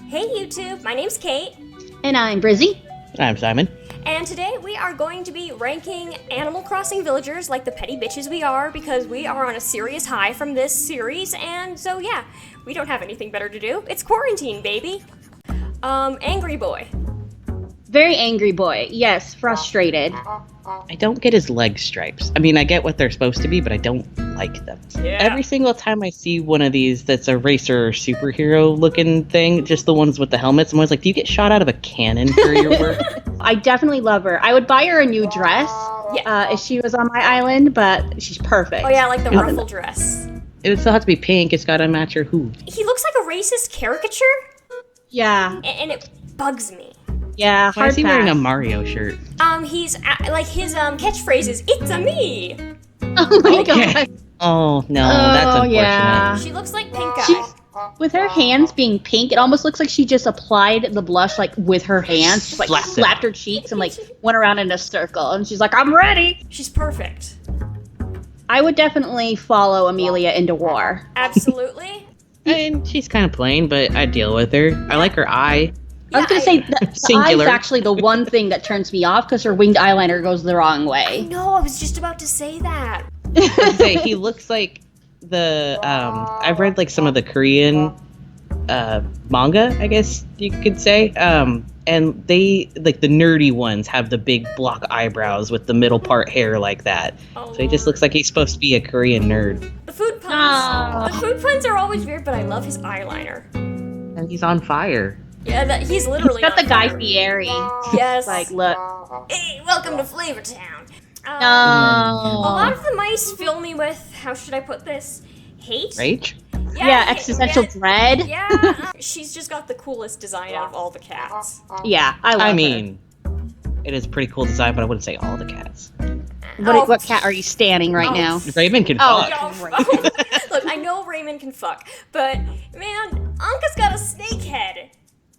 Hey YouTube, my name's Kate. And I'm Brizzy. I'm Simon. And today we are going to be ranking Animal Crossing villagers like the petty bitches we are, because we are on a serious high from this series, and so yeah, we don't have anything better to do. It's quarantine, baby. Angry boy. Very angry boy. Yes, frustrated. I don't get his leg stripes. I mean, I get what they're supposed to be, but I don't like them. Yeah. Every single time I see one of these that's a racer superhero looking thing, just the ones with the helmets, I'm always like, do you get shot out of a cannon for your work? I definitely love her. I would buy her a new dress if she was on my island, but she's perfect. Oh yeah, like the ruffle dress. It would still have to be pink. It's got to match her hood. He looks like a racist caricature, Yeah. and it bugs me. Yeah, Why is he wearing a Mario shirt? His catchphrase is, "It's a me." Oh my god. Oh, no, that's unfortunate. Yeah. She looks like Pink Eye. With her hands being pink, it almost looks like she just applied the blush like with her hands, just, like slapped her cheeks and like went around in a circle. And she's like, "I'm ready." She's perfect. I would definitely follow Amelia into war. Absolutely. And she's kind of plain, but I deal with her. I like her eye. I was going to say, the eye is Singular. actually the one thing that turns me off because her winged eyeliner goes the wrong way. No, I was just about to say that. He looks like the I've read like some of the Korean manga, I guess you could say, and they, like, the nerdy ones have the big block eyebrows with the middle part hair like that. So he just looks like he's supposed to be a Korean nerd. The food puns. Aw. The food puns are always weird, but I love his eyeliner. And he's on fire. Yeah, he's literally He's got the on Guy fire. Fieri. Yes. Like, look. Hey, welcome to Flavor Town. No. A lot of the mice fill me with, how should I put this? Hate? Rage? Yeah, existential dread. Yeah. She's just got the coolest design out of all the cats. Yeah, I love I her. mean, it is a pretty cool design, but I wouldn't say all the cats. What cat are you standing right now? Raymond can Oh. fuck. Look, I know Raymond can fuck, but man, Anka's got a snake head.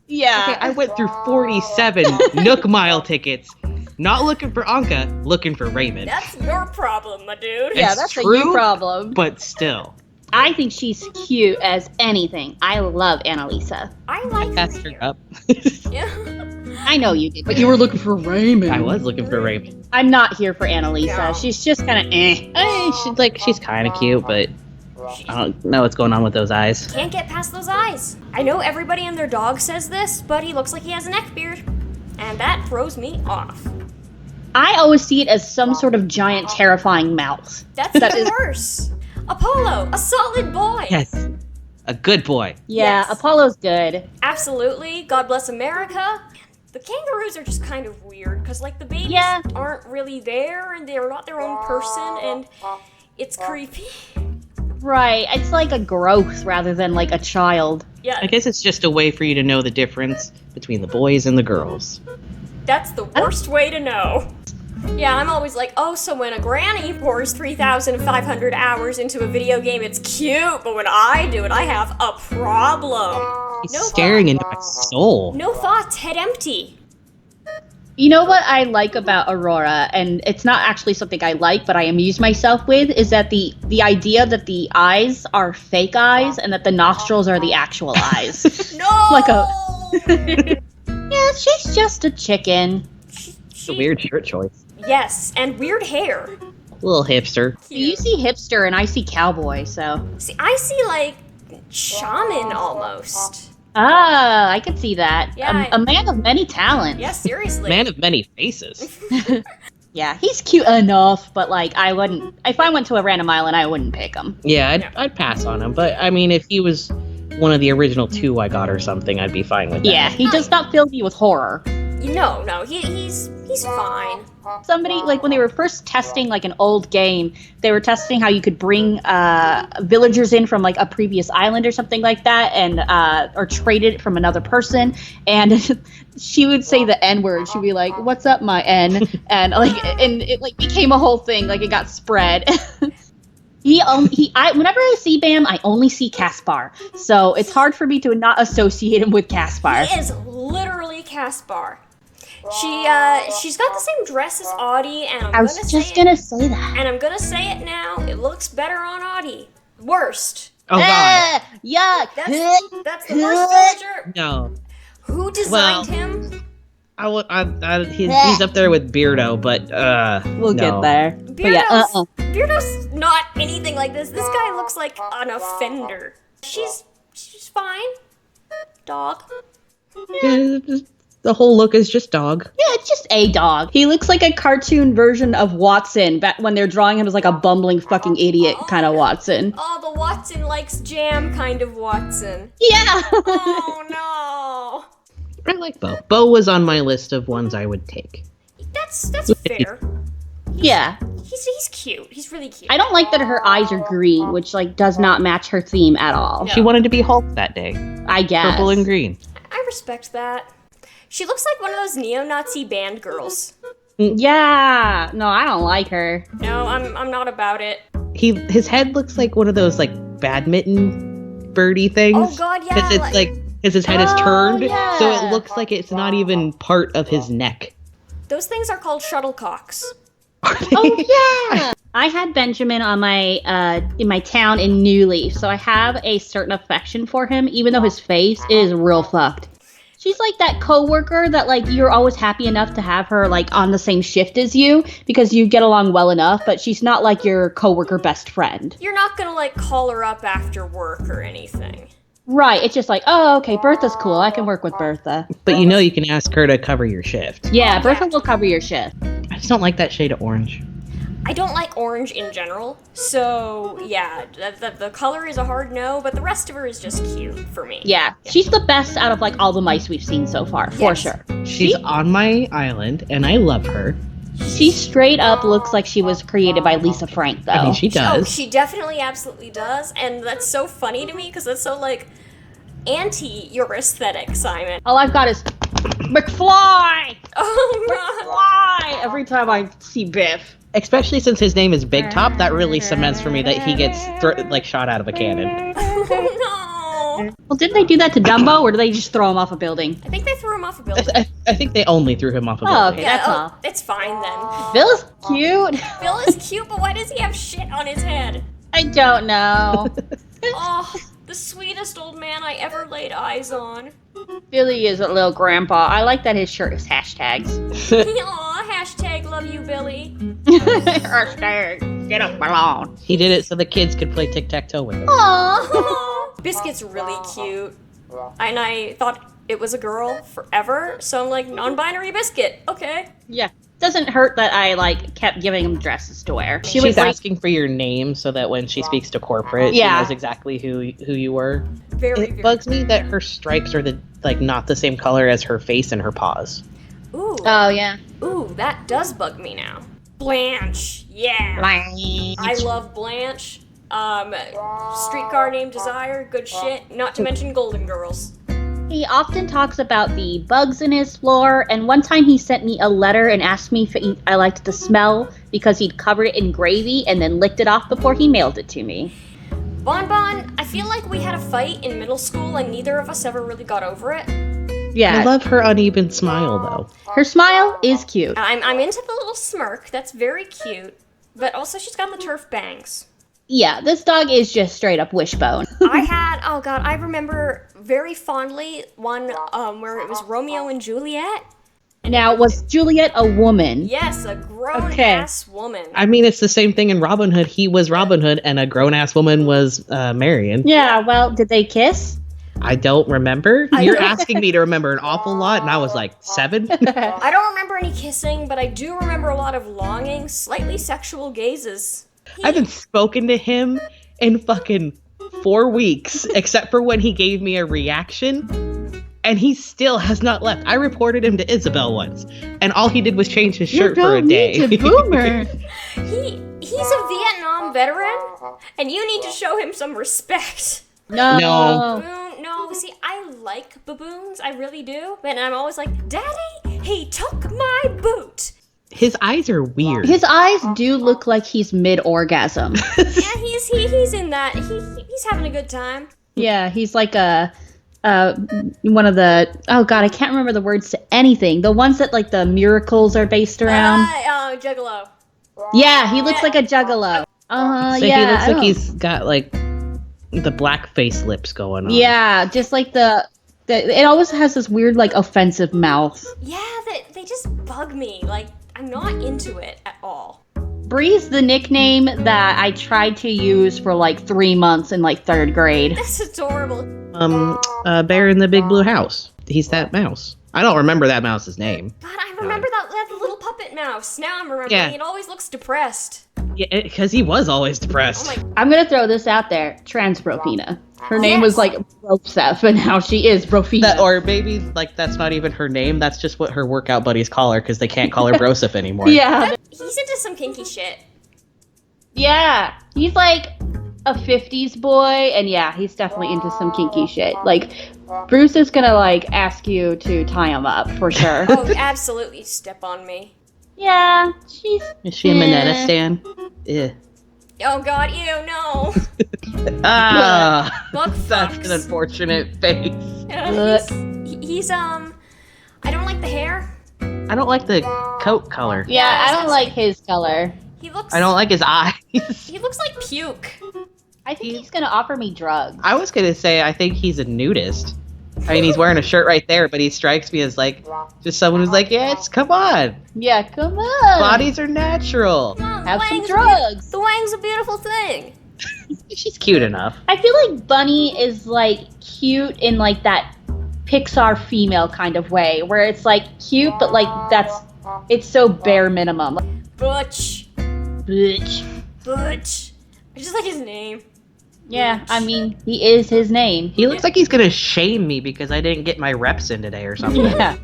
Yeah. Okay, I went through 47 Nook Mile tickets, not looking for Anka, looking for Raymond. That's your problem, my dude. Yeah, It's that's a true, you problem. But still. I think she's cute as anything. I love Annalisa. I like Passed her up. Yeah. I know you did, but you were looking for Raymond. I was looking for Raymond. I'm not here for Annalisa. No. She's just kind of eh. She's kind of cute, but I don't know what's going on with those eyes. Can't get past those eyes. I know everybody and their dog says this, but he looks like he has a neck beard. And that throws me off. I always see it as some sort of giant, terrifying mouth. That's That even is- worse. Apollo, a solid boy. Yes, a good boy. Yeah, Yes. Apollo's good. Absolutely. God bless America. The kangaroos are just kind of weird, because, like, the babies Yeah. aren't really there, and they're not their own person, and it's creepy. Right. It's like a growth rather than like a child. Yeah, I guess it's just a way for you to know the difference between the boys and the girls. that's the worst way to know. Yeah, I'm always like, oh, so when a granny pours 3,500 hours into a video game, it's cute, but when I do it, I have a problem. He's No staring into my soul. No thoughts, head empty. You know what I like about Aurora, and it's not actually something I like, but I amuse myself with, is that the idea that the eyes are fake eyes and that the nostrils are the actual eyes. No! Like Yeah, she's just a chicken. It's a weird shirt choice. Yes, and weird hair. Little hipster. You see hipster and I see cowboy, so. See, I see, like, shaman almost. Ah, I could see that. Yeah, A man of many talents. Yeah, seriously. Man of many faces. Yeah, he's cute enough, but like I wouldn't. If I went to a random island, I wouldn't pick him. Yeah, I'd pass on him. But, I mean, if he was one of the original two I got or something, I'd be fine with that. Yeah, he does not fill me with horror. No, he's fine. Somebody, like when they were first testing like an old game, they were testing how you could bring villagers in from like a previous island or something like that, and or trade it from another person. And she would say the N word. She'd be like, "What's up, my N?" And it like became a whole thing. Like it got spread. Whenever I see Bam, I only see Caspar. So it's hard for me to not associate him with Caspar. He is literally Caspar. She's got the same dress as Audie, and I was just gonna say that. And I'm gonna say it now. It looks better on Audie. Worst. Oh God, Yuck! That's the worst villager. no. Who designed him? He's up there with Beardo, but We'll no. get there. But yeah, Beardo's not anything like this. This guy looks like an offender. She's fine. Dog. Yeah, the whole look is just dog. Yeah, it's just a dog. He looks like a cartoon version of Watson back when they're drawing him as like a bumbling fucking idiot kind of Watson. Oh, the Watson likes jam kind of Watson. Yeah. Oh no. I like Bo. Bo was on my list of ones I would take. That's fair. Yeah. He's cute. He's really cute. I don't like that her eyes are green, which like does not match her theme at all. She wanted to be Hulk that day. I guess. Purple and green. I respect that. She looks like one of those neo-Nazi band girls. Yeah. No, I don't like her. No, I'm not about it. His head looks like one of those like badminton birdie things. Oh God, yeah. Because it's like his head is Oh, turned, yeah. so it looks like it's not even part of his neck. Those things are called shuttlecocks. Oh yeah. I had Benjamin on my in my town in New Leaf, so I have a certain affection for him, even though his face is real fucked. She's like that coworker that like you're always happy enough to have her like on the same shift as you because you get along well enough, but she's not like your coworker best friend. You're not gonna like call her up after work or anything. Right, it's just like, oh, okay, Bertha's cool. I can work with Bertha. But you know you can ask her to cover your shift. Yeah, Bertha will cover your shift. I just don't like that shade of orange. I don't like orange in general, so yeah, the color is a hard no, but the rest of her is just cute for me. Yeah, she's the best out of like all the mice we've seen so far, for Yes. sure. She's on my island, and I love her. She straight up looks like she was created by Lisa Frank, though. I mean, she Oh, does. she definitely absolutely does, and that's so funny to me because that's so like anti your aesthetic, Simon. All I've got is McFly! Oh no. McFly! Every time I see Biff. Especially since his name is Big Top, that really cements for me that he gets shot out of a cannon. Oh no. Well, didn't they do that to Dumbo, or did they just throw him off a building? I think they threw him off a building. I think they only threw him off a Oh, building. okay. That's all. It's fine then. Bill's cute. Bill is cute, but why does he have shit on his head? I don't know. Oh, the sweetest old man I ever laid eyes on. Billy is a little grandpa. I like that his shirt is hashtags. Aw, hashtag love you, Billy. Hashtag get off my lawn. He did it so the kids could play tic-tac-toe with him. Aw. Biscuit's really cute. And I thought it was a girl forever, so I'm like, non-binary Biscuit. Okay. Yeah. Doesn't hurt that I like kept giving him dresses to wear. She She's was like, asking for your name so that when she speaks to corporate, Yeah. she knows exactly who you were. Very, It very. bugs me that her stripes are not the same color as her face and her paws. Ooh. oh yeah. Ooh, that does bug me now. Blanche. Yeah. I love Blanche. Streetcar Named Desire, good shit. Not to mention Golden Girls. He often talks about the bugs in his floor, and one time he sent me a letter and asked me if I liked the smell because he'd covered it in gravy and then licked it off before he mailed it to me. Bon Bon, I feel like we had a fight in middle school and neither of us ever really got over it. I Yeah, love her uneven smile, though. her smile is cute. I'm into the little smirk, that's very cute. But also she's got the turf bangs. Yeah, this dog is just straight up wishbone. I remember very fondly one where it was Romeo and Juliet. Now, was Juliet a woman? Yes, a grown Okay. ass woman. I mean, it's the same thing in Robin Hood. He was Robin Hood, and a grown-ass woman was Marion. Yeah, well, did they kiss? I don't remember. You're asking me to remember an awful lot, and I was like 7. I don't remember any kissing, but I do remember a lot of longing, slightly sexual gazes. I haven't spoken to him in fucking 4 weeks, except for when he gave me a reaction, and he still has not left. I reported him to Isabel once, and all he did was change his shirt for a day. Boomer. He's a Vietnam veteran, and you need to show him some respect. No. Baboon, no, see, I like baboons, I really do. And I'm always like, Daddy, he took my boot. His eyes are weird. His eyes do look like he's mid-orgasm. Yeah, he's in that. He's having a good time. Yeah, he's like a one of the, oh god, I can't remember the words to anything. The ones that like the miracles are based around. Juggalo. Yeah, he looks like a juggalo. So yeah. he looks like he's got like the black face lips going on. Yeah, just like it always has this weird, like, offensive mouth. Yeah, they just bug me. Like, I'm not into it at all. Bree's the nickname that I tried to use for like 3 months in like 3rd grade. That's adorable. Bear in the Big Blue House. He's that mouse. I don't remember that mouse's name. God, I remember that little puppet mouse. Now I'm remembering. Yeah. It always looks depressed. Yeah, because he was always depressed. Oh my. I'm gonna throw this out there. Trans Brofina. Her name Yes. was like Broseph, and now she is Brofina. Or maybe like that's not even her name. That's just what her workout buddies call her because they can't call her Broseph anymore. Yeah. He's into some kinky shit. Yeah. He's like a 50s boy, and yeah, he's definitely into some kinky shit. Like, Bruce is gonna like ask you to tie him up for sure. Oh, absolutely step on me. Yeah, Is she a Minetta stan? Yeah. Oh God, ew, no. Bug That's fucks. an unfortunate face. He's I don't like the hair. I don't like the coat color. Yeah, I don't like his color. He looks. I don't like his eyes. He looks like puke. I think he's gonna offer me drugs. I was gonna say I think he's a nudist. I mean, he's wearing a shirt right there, but he strikes me as like just someone who's like, come on, Yeah, come on. bodies are natural. Come on, Have the some wang's drugs. The wang's a beautiful thing. She's cute enough. I feel like Bunny is like cute in like that Pixar female kind of way, where it's like cute, but like it's so bare minimum. Butch. Bitch. Butch. I just like his name. Yeah, I mean, he is his name. He looks like he's gonna shame me because I didn't get my reps in today or something. Yeah.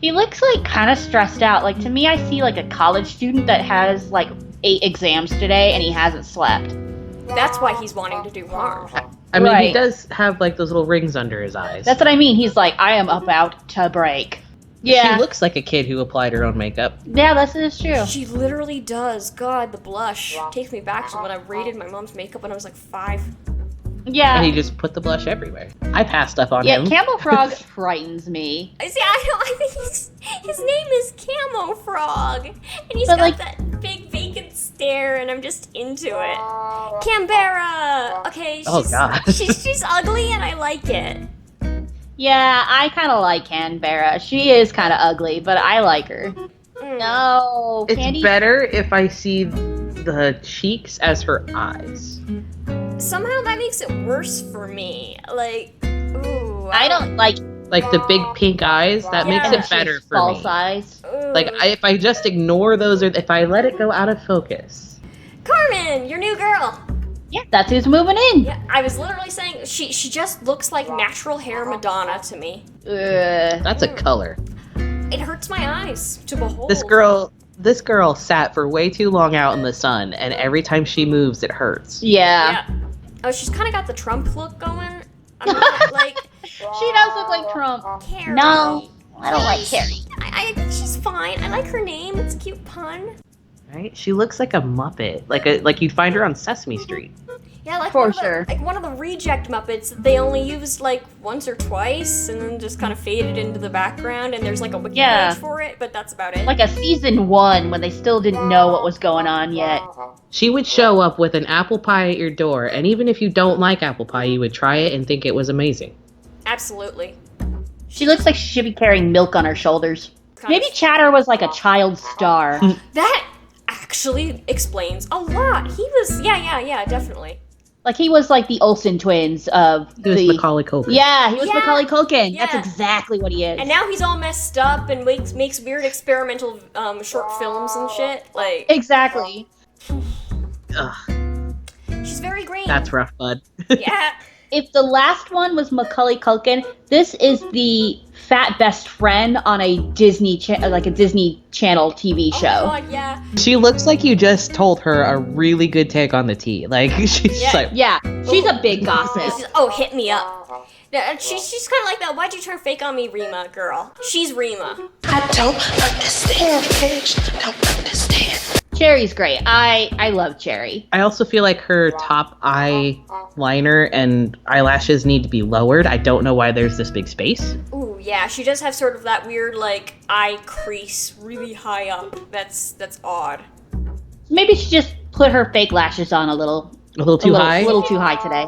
He looks like kind of stressed out. Like to me, I see like a college student that has like 8 exams today and he hasn't slept. That's why he's wanting to do harm. I mean, he Right. does have like those little rings under his eyes. That's what I mean. He's like, I am about to break. She Yeah. looks like a kid who applied her own makeup. Yeah, that's true. She literally does. God, the blush takes me back to when I rated my mom's makeup when I was like 5. Yeah. And he just put the blush everywhere. I passed up on Yeah, him. Camel Frog frightens me. I see. I think his name is Camo Frog, and he's But, got like- that big vacant stare, and I'm just into it. Canberra. Okay, she's, Oh, God. she's ugly, and I like it. Yeah, I kind of like Canberra. She is kind of ugly, but I like her. No, It's Candy. better if I see the cheeks as her eyes. Somehow that makes it worse for me. Like, ooh. I don't like. Like the big pink eyes, that makes Yeah. it better for false me. eyes. Ooh. Like if I just ignore those or if I let it go out of focus. Carmen, your new girl. Yeah, that's who's moving in. Yeah, I was literally saying she just looks like natural hair Madonna to me. That's a color. It hurts my eyes to behold. This girl sat for way too long out in the sun, and every time she moves, it hurts. Yeah. Yeah. Oh, she's kind of got the Trump look going. I'm not like She does look like Trump. Carrie. No, I don't like Carrie. I think she's fine. I like her name. It's a cute pun. Right? She looks like a Muppet, like you'd find her on Sesame Street. Yeah, like For one of the- sure. like one of the reject Muppets. They only used like once or twice, and then just kind of faded into the background. And there's like a wiki Yeah. page for it, but that's about it. Like a season 1 when they still didn't know what was going on yet. She would show up with an apple pie at your door, and even if you don't like apple pie, you would try it and think it was amazing. Absolutely. She looks like she should be carrying milk on her shoulders. Kind Maybe of- Chatter was like a child star. that actually explains a lot. He was yeah, definitely. Like he was like the Olsen twins of He was the. Macaulay Culkin. Yeah, he was Yeah, Macaulay Culkin. That's yeah. exactly what he is. And now he's all messed up and makes weird experimental short films and shit. Like Exactly. Ugh, she's very green. that's rough, bud. Yeah. If the last one was Macaulay Culkin, this is the fat best friend on a Disney like a Disney Channel TV Oh show. my god, yeah. She looks like you just told her a really good take on the tea. Like she's Yeah. like, Yeah, she's a big gossip. She's- oh, hit me up. Yeah, she's kind of like that. Why'd you turn fake on me, Rima girl? She's Rima. I don't understand, Paige. Don't understand. Cherry's great. I love Cherry. I also feel like her top eyeliner and eyelashes need to be lowered. I don't know why there's this big space. Ooh, yeah. She does have sort of that weird like eye crease really high up. That's odd. Maybe she just put her fake lashes on a little A little too high. A little too high today.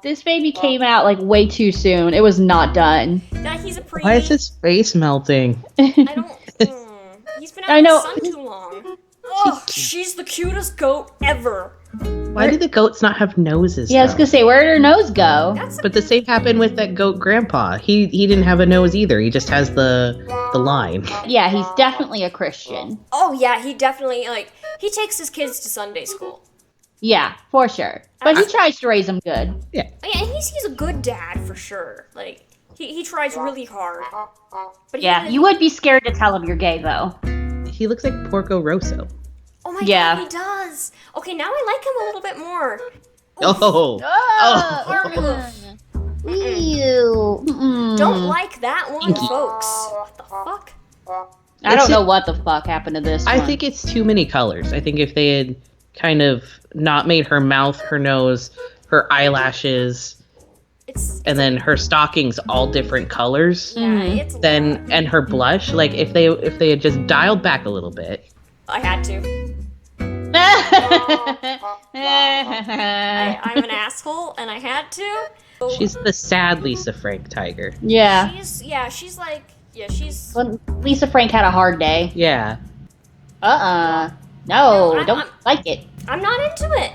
This baby came out like way too soon. It was not done. Yeah, he's a preemie. Why is his face melting? I don't. He's been out I in the know. sun too long. Oh, she's the cutest goat ever. Why do the goats not have noses? Yeah, I was though? gonna say, where did her nose go? That's But the same happened with that goat grandpa. He didn't have a nose either. He just has the line. Yeah, he's definitely a Christian. Oh yeah, he definitely he takes his kids to Sunday school. Yeah, for sure. But he tries to raise them good. Yeah. Oh, yeah, and he's a good dad for sure. Like he tries really hard. But he Yeah, kinda- you would be scared to tell him you're gay, though. He looks like Porco Rosso. Oh my Yeah. god, he does. Okay, now I like him a little bit more. Oh. Ew. Don't like that one, Stinky. folks. What the fuck? I don't know what the fuck happened to this I one. think it's too many colors. I think if they had kind of not made her mouth, her nose, her eyelashes, It's and then her stockings all different colors, yeah, it's a then lot. and her blush, like if they had just dialed back a little bit. I had to. I'm an asshole, and I had to. She's the sad Lisa Frank tiger. yeah. She's Well, Lisa Frank had a hard day. Yeah. No, No, don't like it. I'm not into it.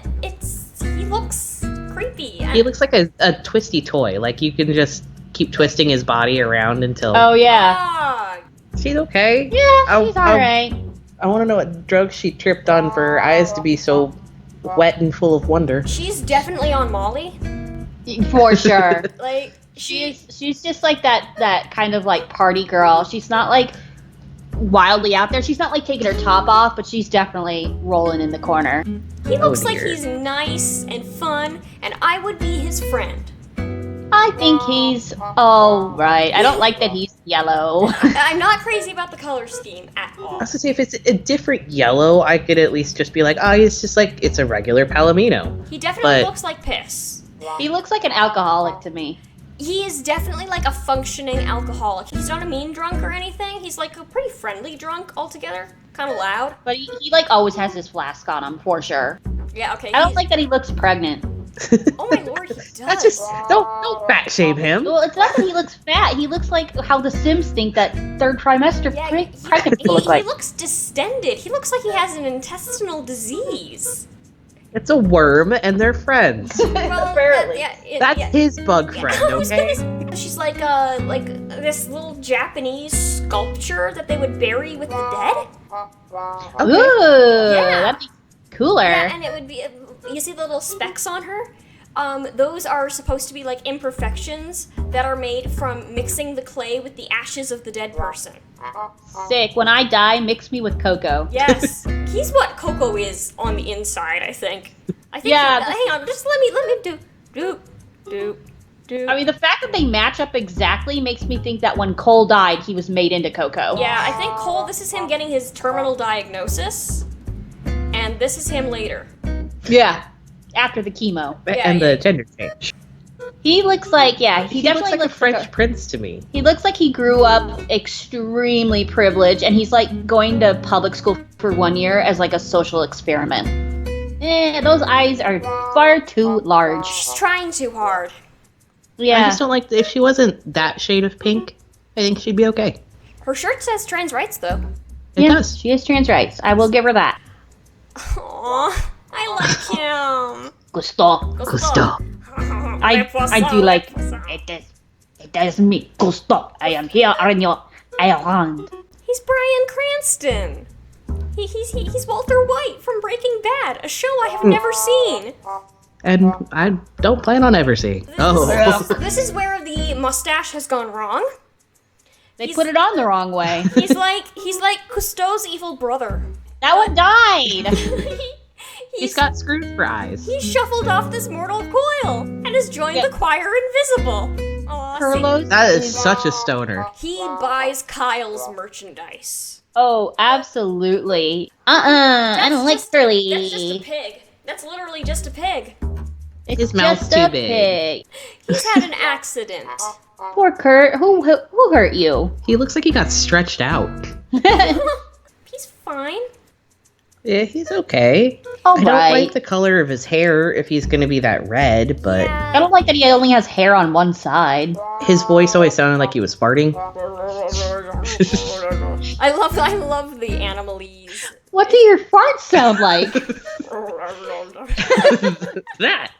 He looks creepy. He looks like a twisty toy. Like you can just keep twisting his body around until Oh, yeah. Ah, she's okay. Yeah, she's alright. I want to know what drugs she tripped on for her eyes to be so wet and full of wonder. she's definitely on Molly. For sure. Like she She's just like that kind of like party girl. She's not like wildly out there. She's not like taking her top off, but she's definitely rolling in the corner. he looks like dear. he's nice and fun, and I would be his friend. I think he's alright. I don't like that he's yellow. I'm not crazy about the color scheme at all. I was gonna say if it's a different yellow, I could at least just be like, oh, it's just like it's a regular Palomino. He definitely But- looks like piss. He looks like an alcoholic to me. He is definitely like a functioning alcoholic. He's not a mean drunk or anything. He's like a pretty friendly drunk altogether. Kind of loud. But he like always has his flask on him, for sure. Yeah, okay. I don't like that he looks pregnant. Oh my lord, he does. That's just don't fat shame him. Well, it's not that he looks fat. He looks like how the Sims think that third trimester Yeah, pregnant he look like. looks distended. He looks like he has an intestinal disease. It's a worm and they're friends. Well, Apparently. That's his bug Yeah, friend, I was okay? gonna say, she's like this little Japanese sculpture that they would bury with the dead. Ooh, Yeah. that'd be cooler. Yeah, and it would be. You see the little specks on her? Those are supposed to be like imperfections that are made from mixing the clay with the ashes of the dead person. Sick. When I die, mix me with Coco. Yes, he's what Coco is on the inside. I think. Yeah. Hang on, just let me do. I mean, the fact that they match up exactly makes me think that when Cole died, he was made into Coco. Yeah, I think Cole. This is him getting his terminal diagnosis, and this is him later. Yeah. After the chemo. Yeah, and yeah. the gender change. He looks like, he definitely looks like a French prince to me. He looks like he grew up extremely privileged, and he's like going to public school for 1 year as like a social experiment. Those eyes are far too large. She's trying too hard. Yeah. I just don't like if she wasn't that shade of pink. I think she'd be okay. Her shirt says trans rights though. It does. She has trans rights. I will give her that. Aww, I like him. Gusto. Gusto. I do like it is me, Gusto. I am here on your island. He's Bryan Cranston. He's Walter White from Breaking Bad, a show I have never seen. And I don't plan on ever seeing. Oh. This is where the mustache has gone wrong. They He's- put it on the wrong way. He's like Cousteau's evil brother. That one died. He's got screws for eyes. He shuffled off this mortal coil and has joined Yeah. the choir invisible. Aw, see? Carlos. That is such a stoner. He buys Kyle's merchandise. Oh, absolutely. I don't like Curly. That's just a pig. That's literally just a pig. It's His mouth's just too a big. pig. He's had an accident. Poor Kurt. Who hurt you? He looks like he got stretched out. He's fine. Yeah, he's okay. All I don't right. like the color of his hair if he's going to be that red, but Yeah. I don't like that he only has hair on one side. his voice always sounded like he was farting. I love the animalese. What do your farts sound like? That.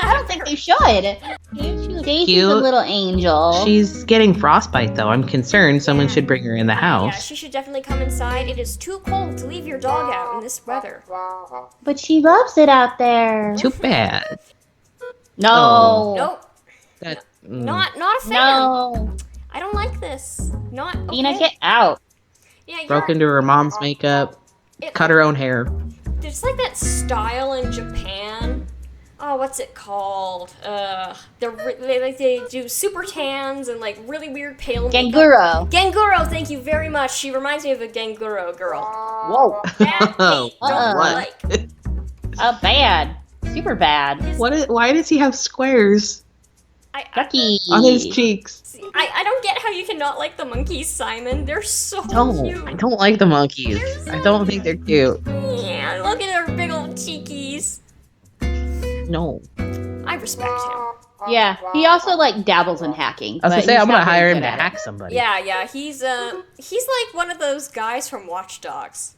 I don't think they should. Daisy's Cute. a little angel. She's getting frostbite, though. I'm concerned someone should bring her in the Yeah, house. she should definitely come inside. It is too cold to leave your dog out in this weather. But she loves it out there. Too bad. No. Oh. Nope. That, Not a fan. No. I don't like this. Not okay. Dina, get out. Yeah, broke into her mom's makeup, cut her own hair. There's like that style in Japan. Oh, what's it called? They do super tans and like really weird pale makeup. Ganguro. Ganguro, thank you very much. She reminds me of a Ganguro girl. Whoa. That I don't What? like. Bad. Super bad. Why does he have squares Ducky. on his cheeks? I don't get how you cannot like the monkeys, Simon. They're so No, cute. I don't like the monkeys. I don't think they're cute. Yeah, look at their big old cheekies. No. I respect him. Yeah. He also like dabbles in hacking. I was gonna but say he's I'm gonna not very hire him good to at it. hack somebody. Yeah, he's like one of those guys from Watch Dogs.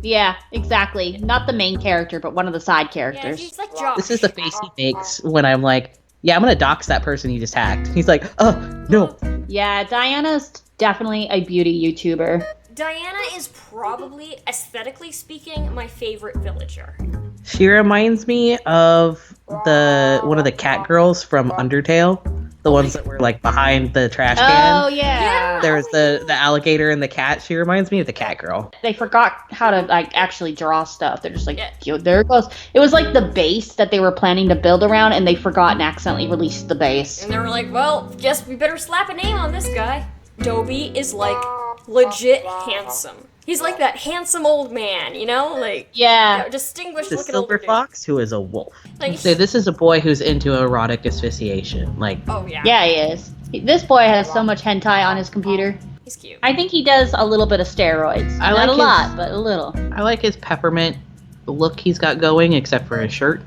Yeah, exactly. Not the main character, but one of the side Yeah, characters. he's like Josh. This is the face he makes when I'm like, yeah, I'm gonna dox that person you just hacked. He's like, oh no. Yeah, Diana's definitely a beauty YouTuber. Diana is probably, aesthetically speaking, my favorite villager. She reminds me of one of the cat girls from Undertale, the ones that were like behind the trash can. Oh yeah. There was the alligator and the cat. She reminds me of the cat girl. They forgot how to like actually draw stuff. They're just like, Yeah. yo, there it goes. It was like the base that they were planning to build around, and they forgot and accidentally released the base. And they were like, well, guess we better slap a name on this guy. Dobie is like legit handsome. He's like that handsome old man, you know? Like, Yeah. distinguished The looking older silver dude. fox who is a wolf. Like, So this is a boy who's into erotic asphyxiation. Like, oh yeah. Yeah, he is. This boy has so much hentai on his computer. He's cute. I think he does a little bit of steroids. I Not like a his- lot, but a little. I like his peppermint look he's got going, except for his shirt.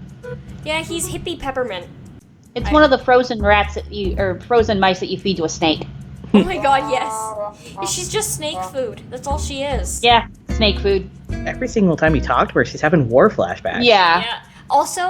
Yeah, he's hippie peppermint. It's one of the frozen rats or frozen mice that you feed to a snake. Oh my god, yes. She's just snake food. That's all she is. Yeah, snake food. Every single time you talk to her, she's having war flashbacks. Yeah, Yeah. Also,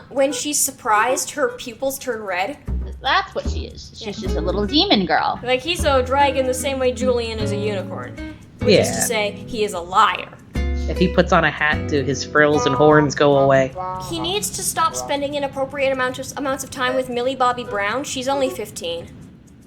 when she's surprised, her pupils turn red. that's what she is. She's just a little demon girl. Like, he's a dragon the same way Julian is a unicorn. Which is to Yeah. say, he is a liar. If he puts on a hat, do his frills and horns go away? He needs to stop spending inappropriate amounts of time with Millie Bobby Brown. She's only 15.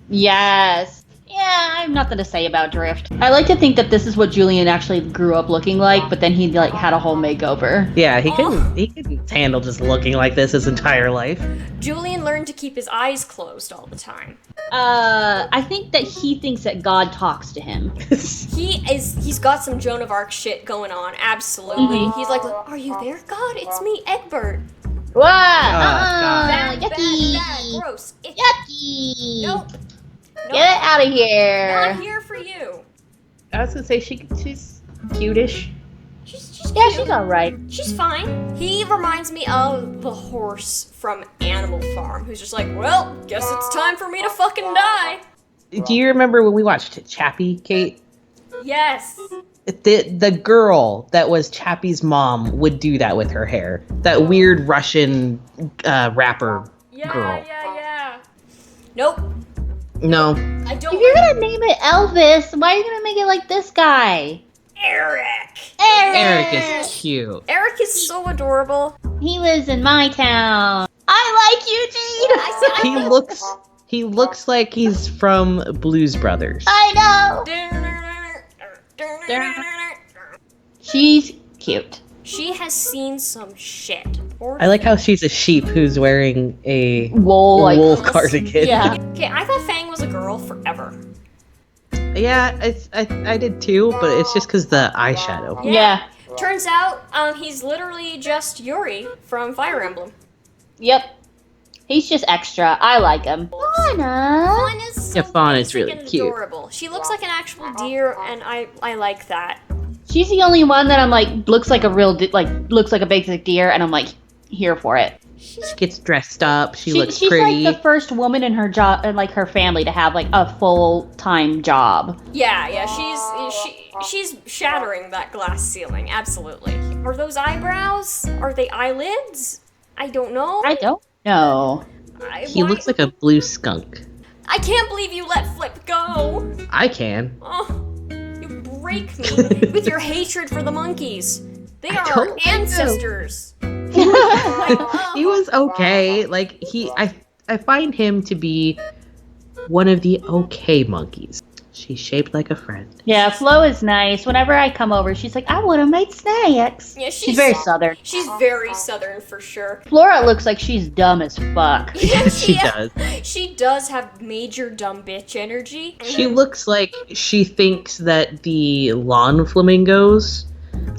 Yes. Yeah, I have nothing to say about Drift. I like to think that this is what Julian actually grew up looking like, but then he like had a whole makeover. Yeah, he couldn't handle just looking like this his entire life. Julian learned to keep his eyes closed all the time. I think that he thinks that God talks to him. He's got some Joan of Arc shit going on, absolutely. He's like, are you there, God? It's me, Egbert. Wow! God. Yucky! Bad, gross. Yucky! Nope. Get it out of here! Not here for you. I was gonna say she's cutish. She's Yeah, cute. she's alright. She's fine. He reminds me of the horse from Animal Farm, who's just like, well, guess it's time for me to fucking die. Do you remember when we watched Chappie, Kate? Yes. The girl that was Chappie's mom would do that with her hair. That weird Russian rapper Yeah, girl. yeah. Nope. No. I don't. If you're gonna name it Elvis, why are you gonna make it like this guy? Eric. Eric is cute. Eric is so adorable. He lives in my town. I like Eugene! He looks like he's from Blues Brothers. I know! She's cute. She has seen some shit. I like how she's a sheep who's wearing a Wool, like, wool cardigan. Yeah. Okay, I thought Fang was a girl forever. Yeah, I did too, but it's just because the eyeshadow. Yeah. Turns out, he's literally just Yuri from Fire Emblem. Yep. He's just extra. I like him. Fauna. Fawn is so Yeah, Fawn is basic really and cute. adorable. She looks like an actual deer, and I like that. She's the only one that I'm like looks like a looks like a basic deer, and I'm like here for it. She gets dressed up. She looks she's pretty. like the first woman in her job and like her family to have like a full-time job. Yeah, she's shattering that glass ceiling, absolutely. Are those eyebrows? Are they eyelids? I don't know. I don't know. He looks like a blue skunk. I can't believe you let Flip go. I can. Oh, you break me with your hatred for the monkeys. They are our don't think so. ancestors. He was okay. Like I find him to be one of the okay monkeys. She's shaped like a friend. Yeah, Flo is nice. Whenever I come over, she's like, I want to make snacks. Yeah, she's very southern. She's very southern for sure. Flora looks like she's dumb as fuck. Yeah, She does. She does have major dumb bitch energy. She looks like she thinks that the lawn flamingos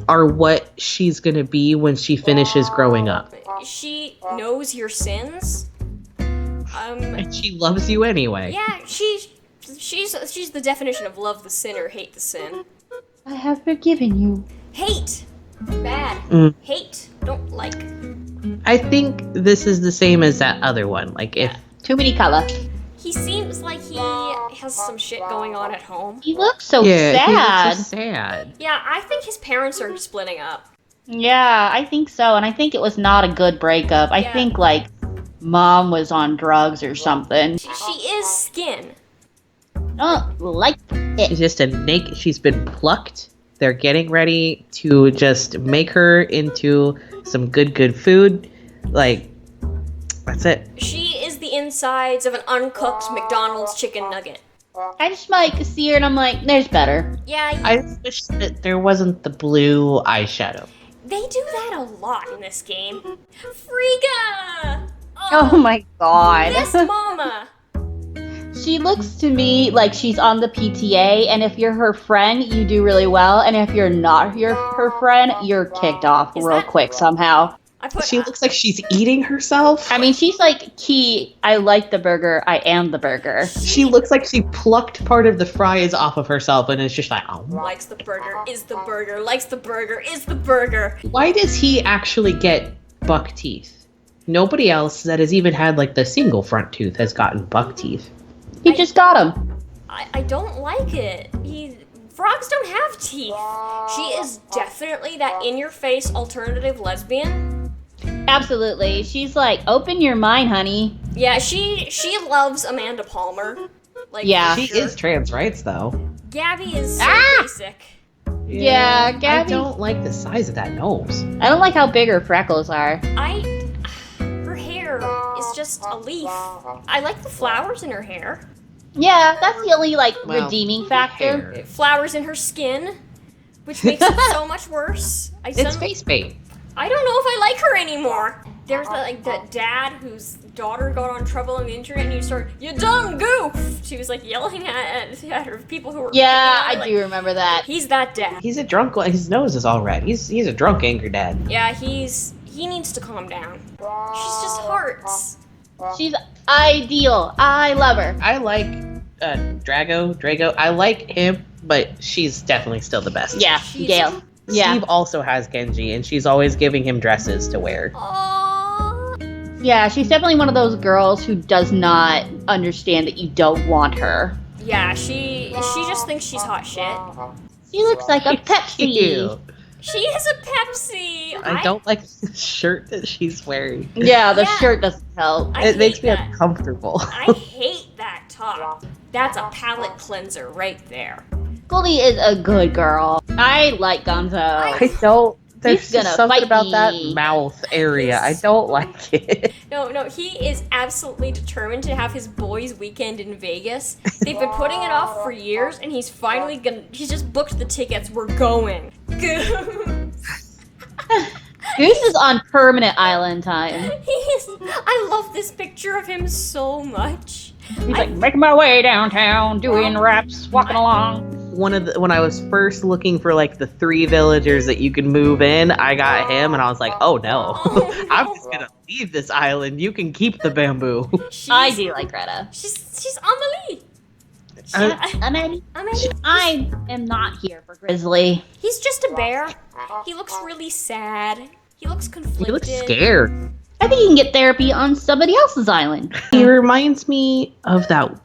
are what she's gonna be when she finishes growing up. She knows your sins. And she loves you anyway. Yeah, she's the definition of love the sinner, hate the sin. I have forgiven you. Hate. Bad. Hate. Don't like. I think this is the same as that other one. Like if Too many color. He seems like he has some shit going on at home. He looks so he sad. looks so sad. Yeah, I think his parents are splitting up. Yeah, I think so. And I think it was not a good breakup. I Yeah. think like mom was on drugs or something. She is skin. Oh, like She's it. just a naked. She's been plucked. They're getting ready to just make her into some good food. Like that's it. She is the insides of an uncooked McDonald's chicken nugget. I just like see her and I'm like, there's better. Yeah, I just wish that there wasn't the blue eyeshadow. they do that a lot in this game. Frigga! Oh my god. Yes, mama! She looks to me like she's on the PTA, and if you're her friend, you do really well, and if you're not her friend, you're kicked off Is real that- quick somehow. She looks like she's eating herself. I mean, she's like key. I like the burger. I am the burger. She looks like she plucked part of the fries off of herself and is just like, oh. Likes the burger, is the burger, likes the burger, is the burger. Why does he actually get buck teeth? Nobody else that has even had like the single front tooth has gotten buck teeth. He just got him. I don't like it. Frogs don't have teeth. She is definitely that in-your-face alternative lesbian. Absolutely. She's like, open your mind, honey. Yeah, she loves Amanda Palmer. Like, Yeah. She is trans rights though. Gabby is so basic. Yeah, I Gabby. don't like the size of that nose. I don't like how big her freckles are. Her hair is just a leaf. I like the flowers in her hair. Yeah, that's the only like Well, redeeming factor. hair. Flowers in her skin, which makes it so much worse. It's face paint. I don't know if I like her anymore. There's that dad whose daughter got on trouble on the internet, and you dumb goof. She was like yelling at her people who were. Yeah, picking on her, I do remember that. He's that dad. He's a drunk. His nose is all red. He's a drunk angry dad. Yeah, he needs to calm down. She's just hearts. She's ideal. I love her. I like Drago. I like him, but she's definitely still the best. Yeah, She's- Gail. Yeah. Steve also has Genji, and she's always giving him dresses to wear. Aww. Yeah, she's definitely one of those girls who does not understand that you don't want her. Yeah, she just thinks she's hot shit. She looks like a Pepsi. Cute. She is a Pepsi. I don't like the shirt that she's wearing. Yeah, the Yeah. shirt doesn't help. I It makes hate me that. uncomfortable. I hate that top. That's a palate cleanser right there. Goldie is a good girl. I like Gonzo. I don't. There's He's just gonna something fight about me. that mouth area. I don't like it. No, he is absolutely determined to have his boys' weekend in Vegas. They've been putting it off for years, and he's finally he's just booked the tickets. We're going. Goose is on permanent island time. I love this picture of him so much. He's like, making my way downtown, doing raps, walking along. When I was first looking for like the 3 villagers that you could move in, I got him, and I was like, oh no, Oh, I'm no. just gonna leave this island. You can keep the bamboo. I do like Greta. She's Amelie. Amani, I am not here for Grizzly. He's just a bear. He looks really sad. He looks conflicted. He looks scared. I think he can get therapy on somebody else's island. He reminds me of that.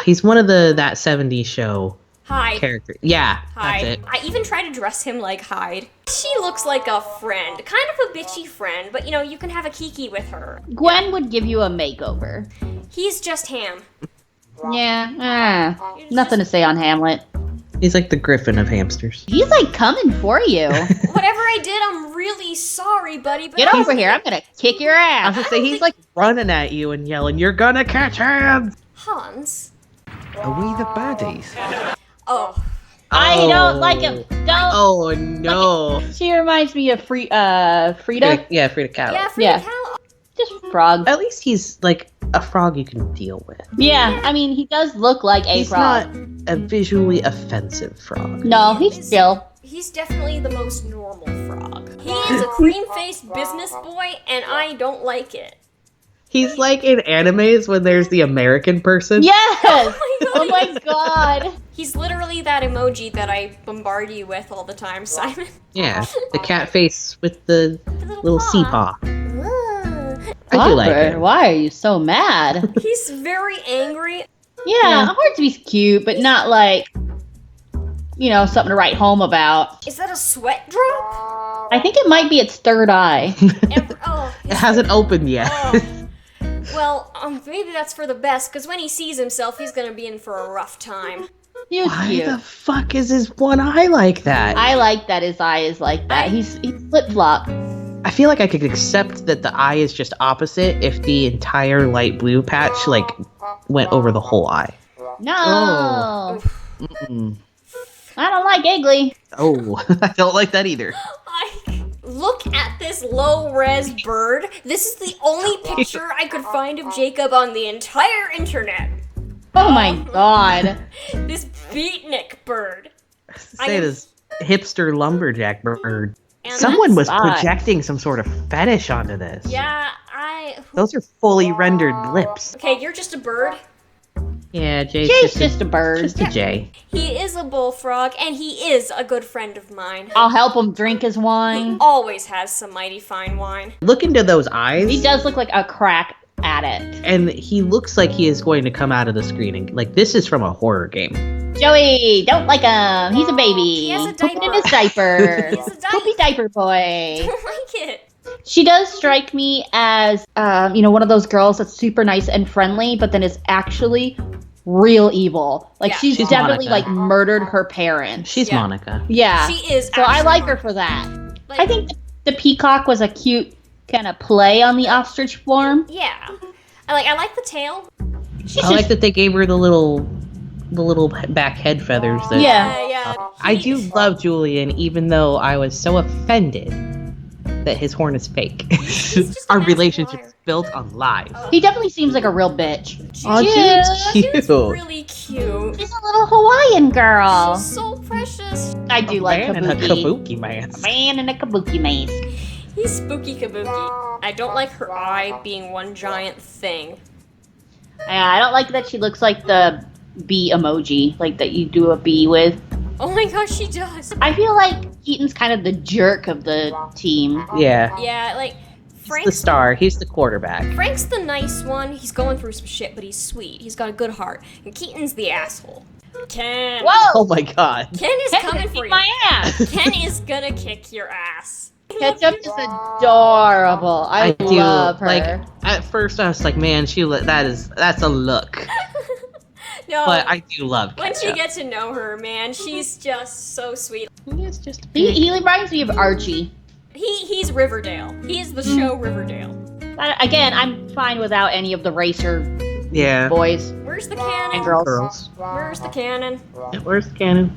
He's one of that 70s show Hyde. character. Yeah, Hyde. that's it. I even try to dress him like Hyde. She looks like a friend. Kind of a bitchy friend, but you can have a kiki with her. Gwen would give you a makeover. He's just Ham. Yeah, nothing to say on Hamlet. He's like the Griffin of hamsters. He's like coming for you. Whatever I did, I'm really sorry, buddy. But Get over here, I'm gonna kick your I was ass. gonna say he's like running at you and yelling, "You're gonna catch hands!" Hans. Are we the baddies? Oh, I don't like him. Don't. Oh no. She reminds me of Frida. Yeah, Frida Kahlo. yeah, Frida Yeah. Kahlo. Just frog. At least he's like a frog you can deal with. Yeah, I mean, he does look like a He's frog. not a visually offensive frog. No, he's chill. He's definitely the most normal frog. He is a cream-faced business boy, and I don't like it. He's like in animes when there's the American person. Yes! Oh Oh my god. He's literally that emoji that I bombard you with all the time, Simon. Yeah, the cat face with the little sea paw. Ugh. I do like Robert, it. why are you so mad? He's very angry. Yeah, hard to be cute, but not like, something to write home about. Is that a sweat drop? I think it might be its third eye. It hasn't opened yet. Oh. Well, maybe that's for the best, because when he sees himself, he's gonna be in for a rough time. He was Why cute. the fuck is his one eye like that? I like that his eye is like that. He's flip-flop. I feel like I could accept that the eye is just opposite if the entire light blue patch went over the whole eye. No. Oh. Mm-mm. I don't like Iggly. Oh, I don't like that either. Look at this low-res bird. This is the only picture I could find of Jacob on the entire internet. Oh my god. This beatnik bird. Say this hipster lumberjack bird. And Someone was that's odd. projecting some sort of fetish onto this. Yeah, Those are fully rendered lips. Okay, you're just a bird. Yeah, Jay's Jay's just a bird. Just a Jay. He is a bullfrog, and he is a good friend of mine. I'll help him drink his He wine. always has some mighty fine wine. Look into those eyes. He does look like a crack addict. And he looks like he is going to come out of the screen. And, this is from a horror game. Joey, don't like him. He's a baby. He has a Poop it in diaper. his diaper. He's a Poopy diaper boy. I don't like it. She does strike me as, one of those girls that's super nice and friendly, but then is actually real evil. Like, Yeah. she's She's definitely, Monica. murdered her parents. She's Yeah. Monica. Yeah. She is. So I actually like her Monica. for that. Like, I think the peacock was a cute kind of play on the ostrich form. Yeah. I like the tail. She's I like that they gave her the little back head feathers. That Yeah. I do love Julian, even though I was so offended that his horn is fake. just a Our massive relationship liar. is built on lies. He definitely seems like a real bitch. Aw, Yeah. Jude's She's really cute. She's a little Hawaiian girl. She's so precious. I do like Man in a Kabuki. kabuki mask. Man in a kabuki mask. He's spooky kabuki. I don't like her eye being one giant thing. I don't like that she looks like the bee emoji, like that you do a bee with. Oh my gosh, she does. I feel like Keaton's kind of the jerk of the team. Yeah. Yeah, He's the Frank's star. He's the quarterback. Frank's the nice one. He's going through some shit, but he's sweet. He's got a good heart. And Keaton's the asshole. Ken. Whoa! Oh my god. Ken is Ken coming can for kick you. my ass. Ken is gonna kick your ass. Ketchup is adorable. I do love her. like. At first, I was like, "Man, that's a look." No, But I do love once you ketchup. get to know her, man, she's just so sweet. It's just He reminds me of Archie. He's Riverdale. He is the show Riverdale. Again, I'm fine without any of the racer yeah. boys Where's the and cannon? girls. Girls. Where's the cannon? Where's the cannon?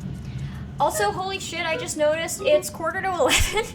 Also, holy shit, I just noticed it's 11:45.